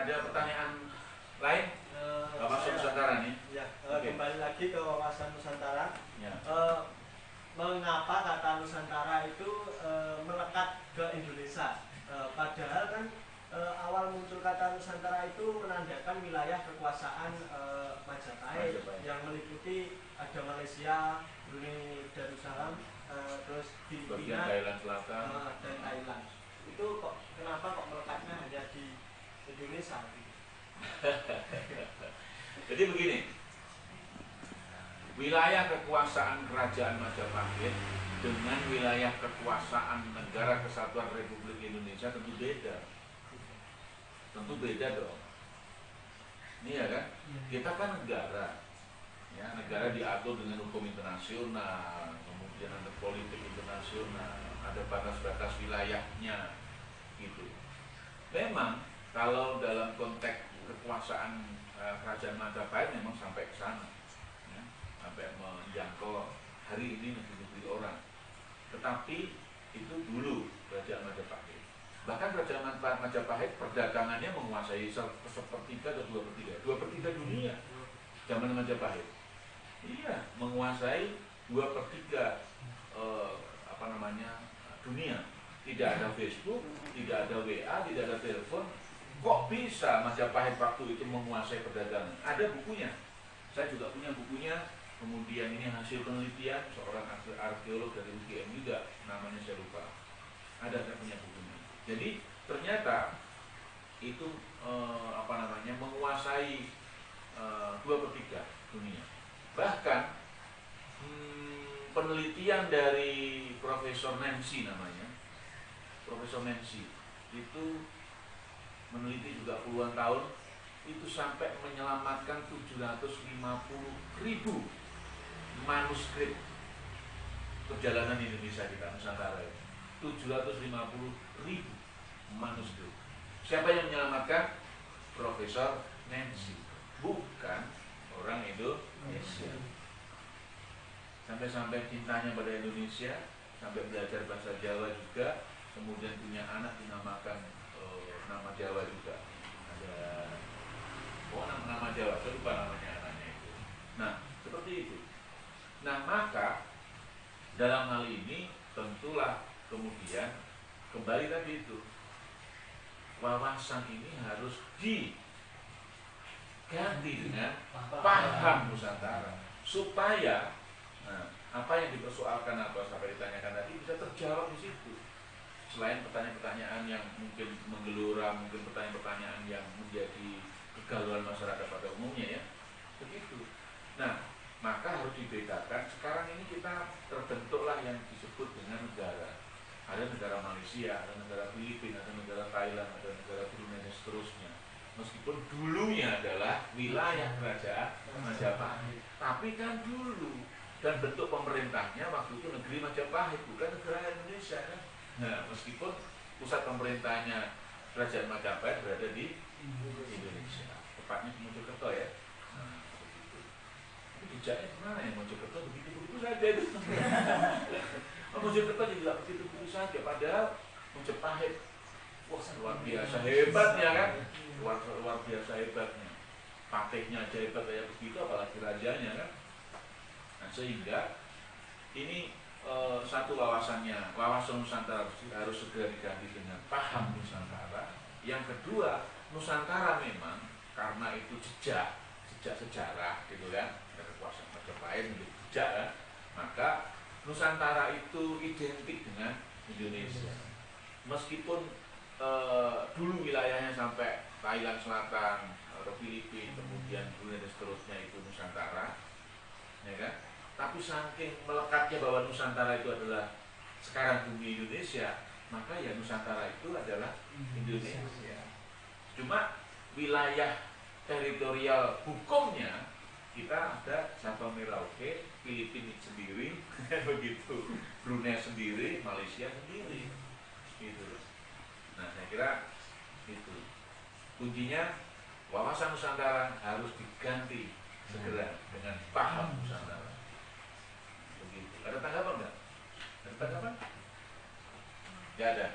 Ada pertanyaan lain? Wawasan Nusantara nih. Ya, kembali lagi ke wawasan Nusantara. Ya. Mengapa kata Nusantara itu melekat ke Indonesia? Padahal kan awal muncul kata Nusantara itu menandakan wilayah kekuasaan Majapahit yang meliputi ada Malaysia, Brunei Darussalam, terus Filipina, Thailand Selatan, dan Thailand. Itu kok kenapa kok melekatnya hanya di Indonesia? Jadi begini, wilayah kekuasaan Kerajaan Majapahit dengan wilayah kekuasaan Negara Kesatuan Republik Indonesia tentu beda. Tentu beda dong. Ini ya kan, kita kan negara, ya negara diatur dengan hukum internasional, kemudian ada politik internasional, ada batas-batas wilayahnya, gitu. Memang kalau dalam konteks kekuasaan Kerajaan Majapahit memang sampai ke sana, ya, sampai menjangkau hari ini negeri-negeri orang. Tetapi itu dulu Kerajaan Majapahit. Bahkan Kerajaan Majapahit perdagangannya menguasai sepertiga atau 2/3 dunia zaman Majapahit. Iya, menguasai 2/3 dunia. Tidak ada Facebook, tidak ada WA, tidak ada telepon. Kok bisa Majapahit waktu itu menguasai perdagangan? Ada bukunya. Saya juga punya bukunya. Kemudian ini hasil penelitian seorang arkeolog dari UGM juga, namanya saya lupa. Saya punya bukunya. Jadi ternyata itu menguasai 2/3 dunia. Bahkan penelitian dari Profesor Nancy namanya, Profesor Nancy itu meneliti juga puluhan tahun, itu sampai menyelamatkan 750.000 manuskrip perjalanan Indonesia kita Nusantara itu. 750.000 manuskrip. Siapa yang menyelamatkan? Profesor Nancy, bukan orang Indonesia. Sampai-sampai cintanya pada Indonesia, sampai belajar bahasa Jawa juga, kemudian punya anak dinamakan nama Jawa juga. Ada nama Jawa, saya lupa namanya anaknya itu. Nah, seperti itu. Nah, maka dalam hal ini tentulah kemudian kembali tadi itu, wawasan ini harus diganti dengan paham Nusantara, supaya apa yang dipersoalkan atau sampai ditanyakan tadi bisa terjawab di situ. Selain pertanyaan-pertanyaan yang mungkin menggelora, mungkin pertanyaan-pertanyaan yang menjadi kegalauan masyarakat pada umumnya, ya begitu. Nah, maka harus dibedakan. Sekarang ini kita terbentuklah yang disebut dengan negara. Ada negara Malaysia, ada negara Filipina, ada negara Thailand, ada negara Brunei dan seterusnya. Meskipun dulunya adalah wilayah kerajaan Majapahit, tapi kan dulu dan bentuk pemerintahnya waktu itu negeri Majapahit, bukan negara Indonesia kan. Nah, meskipun pusat pemerintahnya Kerajaan Majapahit berada di Indonesia, tepatnya di Mojokerto ya. Nah, begitu. Tapi jejaknya kemana ya Mojokerto? Begitu-begitu saja itu. Mojokerto juga begitu-begitu saja, padahal Majapahit, wah luar biasa hebatnya kan, luar biasa hebatnya. Patihnya aja hebat kayak begitu, apalagi rajanya kan. Nah, sehingga ini satu wawasan Nusantara harus segera diganti dengan paham Nusantara. Yang kedua, Nusantara memang karena itu jejak sejarah gitu kan, kekuasaan Majapahit menjadi jejak kan, maka Nusantara itu identik dengan Indonesia. Meskipun dulu wilayahnya sampai Thailand Selatan atau Filipina, kemudian Brunei dan seterusnya itu Nusantara, ya kan? Tapi saking melekatnya bahwa Nusantara itu adalah sekarang bumi Indonesia, maka ya Nusantara itu adalah Indonesia. Cuma wilayah teritorial hukumnya kita ada Sabang Merauke, Filipina sendiri, begitu, Brunei sendiri, Malaysia sendiri, gitu. Nah, saya kira itu kuncinya, wawasan Nusantara harus diganti segera dengan paham Nusantara. Begitu. Ada tanggapan nggak? Ada tanggapan? Nggak ada.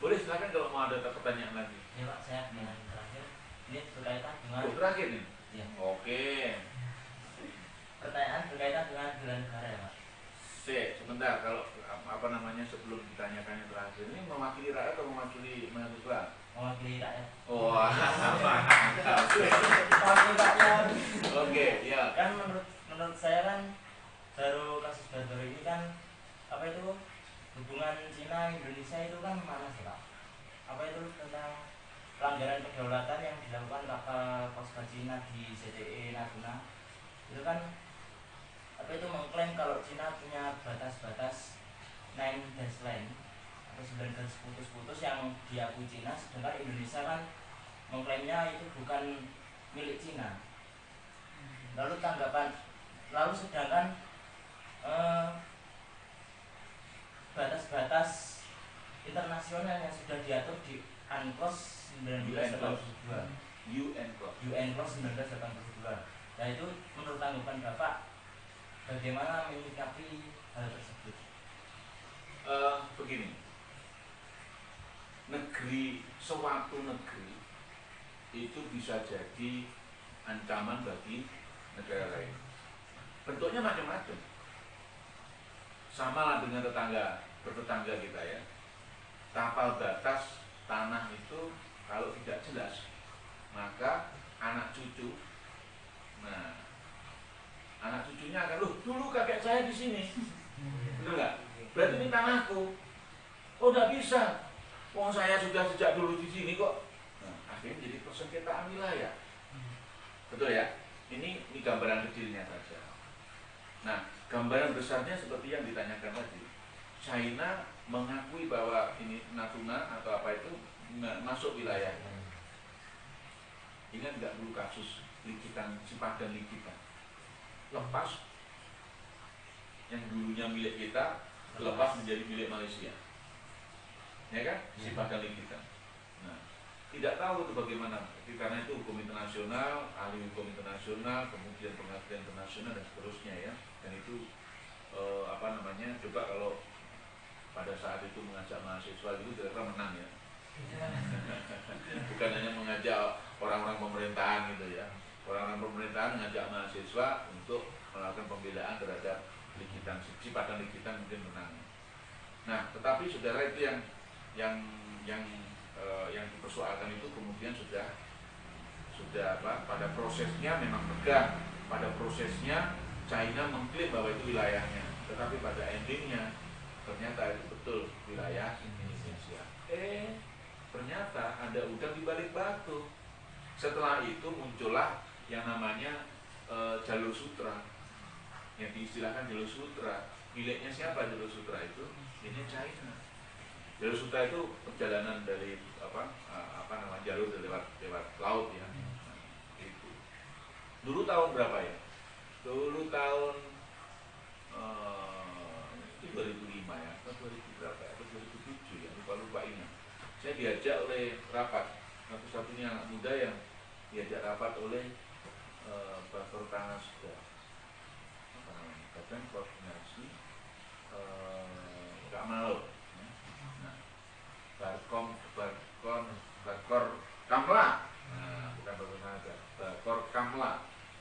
Boleh silakan kalau mau ada pertanyaan lagi. Ya Pak, saya yang terakhir. Ini berkaitan dengan terakhir nih. ya. Oke. Pertanyaan berkaitan dengan bela negara ya Pak. Sebentar, kalau apa namanya sebelum ditanyakan yang terakhir ini mewakili rakyat atau mewakili mahasiswa? Mewakili rakyat. Wah, Mewakili rakyat. Oke, ya. Kan menurut saya kan baru kasus baru ini kan apa itu hubungan Cina Indonesia itu kan mana sih Pak? Apa itu tentang pelanggaran kedaulatan yang dilakukan kapal Coast Guard Cina di ZTE Natuna itu kan apa itu mengklaim kalau Cina punya batas-batas 9 dash line atau 9 garis putus-putus yang diakui Cina, sedangkan Indonesia kan mengklaimnya itu bukan milik Cina. Lalu sedangkan batas-batas internasional yang sudah diatur di UNCLOS 1982. UNCLOS 1982. Nah itu menurut tanggapan Bapak bagaimana menyikapi hal tersebut? Begini, suatu negeri itu bisa jadi ancaman bagi negara lain. Bentuknya macam-macam. Sama lah dengan bertetangga kita ya. Tapal batas tanah itu kalau tidak jelas, maka anak cucu, nah anak cucunya akan, loh dulu kakek saya di sini, betul nggak? Berarti ini tanahku. Oh nggak bisa, wong saya sudah sejak dulu di sini kok. Nah, akhirnya jadi persengketaan wilayah, betul ya? Ini gambaran kecilnya saja. Nah, gambaran besarnya seperti yang ditanyakan tadi. China mengakui bahwa ini Natuna atau apa itu masuk wilayahnya. Ingat nggak dulu kasus Likitan, Cipadan Likitan? Lepas yang dulunya milik kita lepas menjadi milik Malaysia, ya kan? Cipadan Likitan. Nah, tidak tahu itu bagaimana, karena itu hukum internasional, ahli hukum internasional, kemudian pengadilan internasional dan seterusnya ya. Dan itu coba kalau pada saat itu mengajak mahasiswa itu kira-kira menang ya. Bukan hanya mengajak orang-orang pemerintahan gitu ya. Orang-orang pemerintahan mengajak mahasiswa untuk melakukan pembelaan terhadap Likitan, Cipadan Likitan mungkin menang. Nah, tetapi saudara itu yang dipersoalkan itu kemudian sudah pada prosesnya memang pegang, pada prosesnya China mengklaim bahwa itu wilayahnya, tetapi pada endingnya ternyata itu betul wilayah Indonesia. Ternyata ada udang di balik batu. Setelah itu muncullah yang namanya jalur sutra, yang diistilahkan jalur sutra. Miliknya siapa jalur sutra itu? Ini China. Jalur sutra itu perjalanan dari jalur lewat laut ya. Nah, itu. Dulu tahun berapa ya? Dulu tahun itu 2005 ya, atau 2000 berapa ya? Atau 2007 ya, lupa ingat. Saya diajak oleh rapat, satu-satunya anak muda yang diajak rapat oleh Bakornas Badan Koordinasi Keamanan. Nah, Bakor Kamla, nah, bukan Bakor Kamla,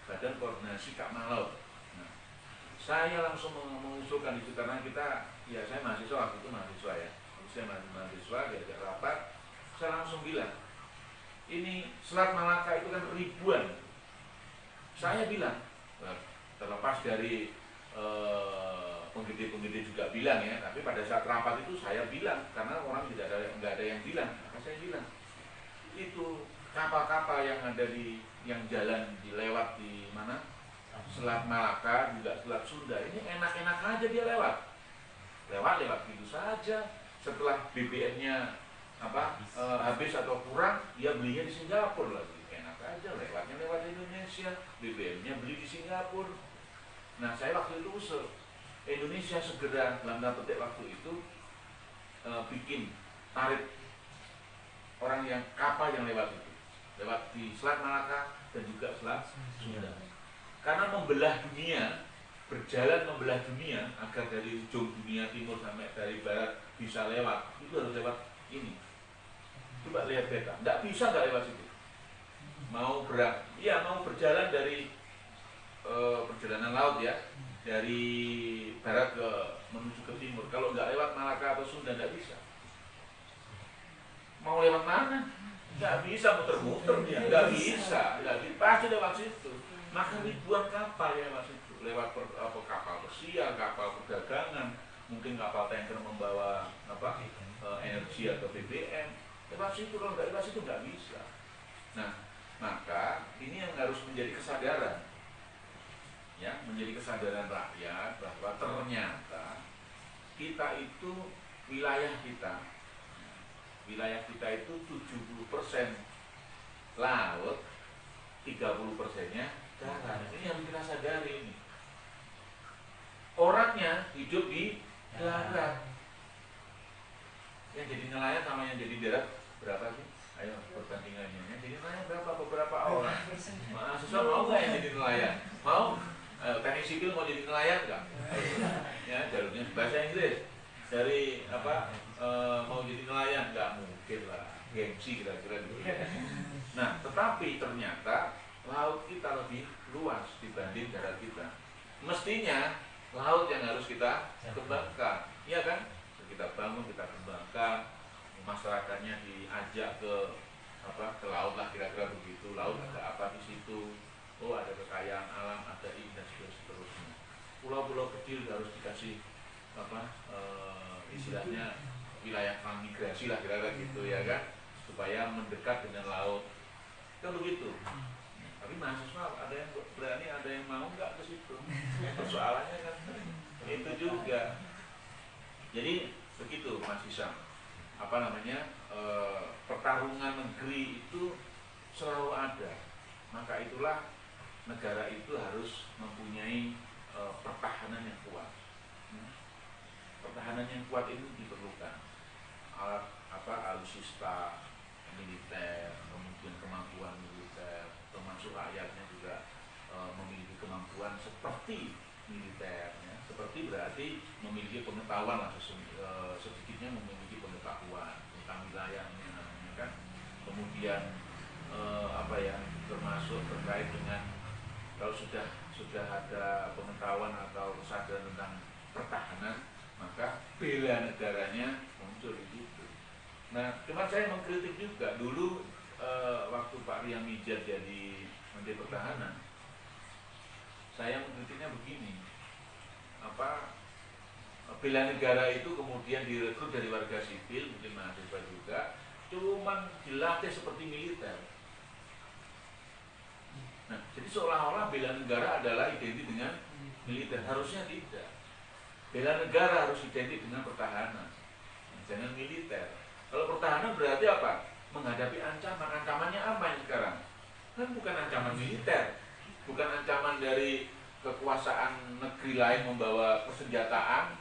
Badan Koordinasi Keamanan Laut. Nah, saya langsung mengusulkan itu karena saya mahasiswa waktu itu mahasiswa ya. Saya mahasiswa diajak rapat, saya langsung bilang, ini Selat Malaka itu kan ribuan. Saya bilang, terlepas dari penggede-penggede juga bilang ya, tapi pada saat rapat itu saya bilang karena orang nggak ada yang bilang, maka saya bilang itu kapal-kapal yang ada yang jalan dilewat di mana Selat Malaka juga Selat Sunda ini enak-enak aja dia lewat gitu saja. Setelah BBM-nya habis atau kurang, dia belinya di Singapura lagi, enak aja lewat Indonesia, BBM-nya beli di Singapura. Nah, saya waktu itu usul Indonesia segera dalam tanda petik waktu itu bikin tarif orang yang kapal yang lewat di Selat Malaka dan juga Selat Sunda, karena berjalan membelah dunia agar dari ujung dunia timur sampai dari barat bisa lewat, itu harus lewat ini. Coba lihat peta, nggak bisa nggak lewat situ. mau berjalan dari perjalanan laut ya, dari barat menuju ke timur. Kalau nggak lewat Malaka atau Sunda nggak bisa. Mau lewat mana? Nggak bisa, muter-muter dia, nggak bisa, pasti lewat situ. Maka ribuan kapal ya lewat situ, lewat kapal pesiar, kapal perdagangan, mungkin kapal tanker membawa energi atau BBM, lewat situ. Kalau nggak lewat situ nggak bisa. Nah, maka ini yang harus menjadi kesadaran, ya, menjadi kesadaran rakyat bahwa ternyata kita itu wilayah kita itu 70% laut, 30%-nya darat. Ini yang kita sadari ini. Orangnya hidup di darat. Yang jadi nelayan sama yang jadi darat berapa sih? Ayo perbandingannya. Yang jadi nelayan berapa? Beberapa orang. Mahasiswa mau nggak yang jadi nelayan? Mau? Teknik sipil mau jadi nelayan nggak? Ya, jalurnya bahasa Inggris. Dari mau jadi nelayan nggak mungkin lah, gengsi kira-kira gitu. Nah, tetapi ternyata laut kita lebih luas dibanding darat kita. Mestinya laut yang harus kita kembangkan, iya kan? Kita bangun, kita kembangkan, masyarakatnya diajak ke laut lah, kira-kira begitu. Laut ada apa di situ? Oh, ada kekayaan alam, ada ini dan seterusnya. Pulau-pulau kecil harus dikasih istilahnya wilayah transmigrasi lah kira-kira gitu ya kan, supaya mendekat dengan laut kan begitu. Tapi mahasiswa ada yang berani, ada yang mau nggak ke situ, persoalannya kan itu juga. Jadi begitu Mas Hisam, pertarungan negeri itu selalu ada. Maka itulah negara itu harus mempunyai pertahanan yang kuat. Pertahanan yang kuat ini diperlukan alutsista militer, kemudian kemampuan militer, termasuk rakyatnya juga memiliki kemampuan seperti militer, ya. Seperti berarti memiliki pengetahuan lah, sedikitnya memiliki pengetahuan tentang wilayahnya, ya kan. Kemudian termasuk terkait dengan kalau sudah ada pengetahuan atau kesadaran tentang pertahanan, maka bela negaranya muncul di situ. Nah, cuma saya mengkritik juga dulu waktu Pak Riam Mijat jadi Menteri Pertahanan, saya mengkritiknya begini, bela negara itu kemudian direkrut dari warga sipil, mungkin mahasiswa juga, cuman dilatih seperti militer. Nah, jadi seolah-olah bela negara adalah identik dengan militer, harusnya tidak. Bela negara harus identik dengan pertahanan, jangan militer. Kalau pertahanan berarti apa? Menghadapi ancaman. Ancamannya apa yang sekarang? Kan bukan ancaman militer, bukan ancaman dari kekuasaan negeri lain membawa persenjataan,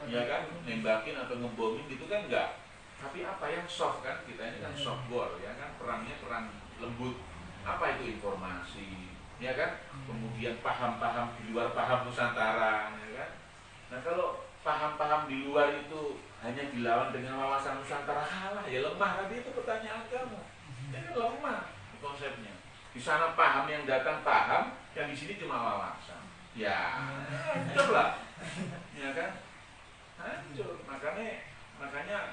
ya kan, nembakin atau ngebombing gitu kan enggak. Tapi apa yang soft kan? Kita ini kan soft war, ya kan, perangnya perang lembut. Apa itu informasi, ya kan? Kemudian paham-paham di luar paham Nusantara, ya kan? Nah, kalau paham-paham di luar itu hanya dilawan dengan wawasan Nusantara, halah ya lemah. Tadi itu pertanyaan kamu, ini lemah konsepnya. Di sana paham, yang datang paham, yang di sini cuma wawasan. Ya, hancur lah, ya kan? Hancur. Makanya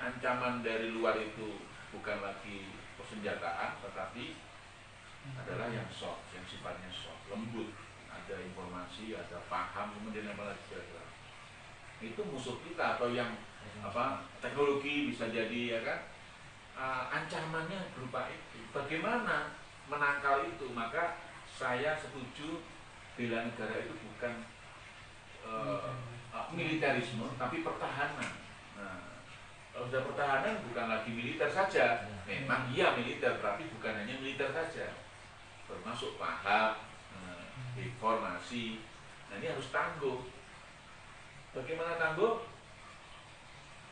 ancaman dari luar itu bukan lagi persenjataan, tetapi adalah yang soft, yang sifatnya soft, lembut. Ada informasi, ada paham, kemudian apa lagi kira-kira. Itu musuh kita, atau yang teknologi bisa jadi, ya kan, ancamannya berupa itu. Bagaimana menangkal itu? Maka saya setuju bela negara itu bukan militerisme, tapi pertahanan. Nah, kalau sudah pertahanan bukan lagi militer saja. Memang iya militer, tapi bukan hanya militer saja, termasuk paham, informasi. Nah, ini harus tangguh. Bagaimana tangguh?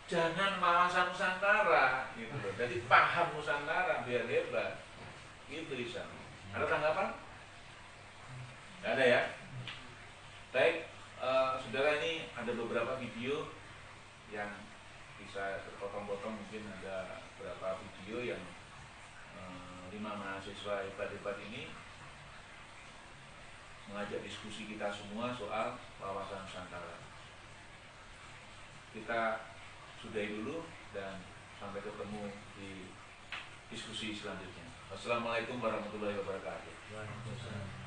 Jangan wawasan Nusantara, gitu. Jadi paham Nusantara biar hebat, gitu bisa. Ada tanggapan? Nggak ada ya? Baik, saudara, ini ada beberapa video yang bisa terpotong-potong, mungkin ada beberapa video yang mahasiswa hebat-hebat ini mengajak diskusi kita semua soal wawasan Nusantara. Kita sudahi dulu dan sampai ketemu di diskusi selanjutnya. Wassalamualaikum warahmatullahi wabarakatuh. Waalaikumsalam.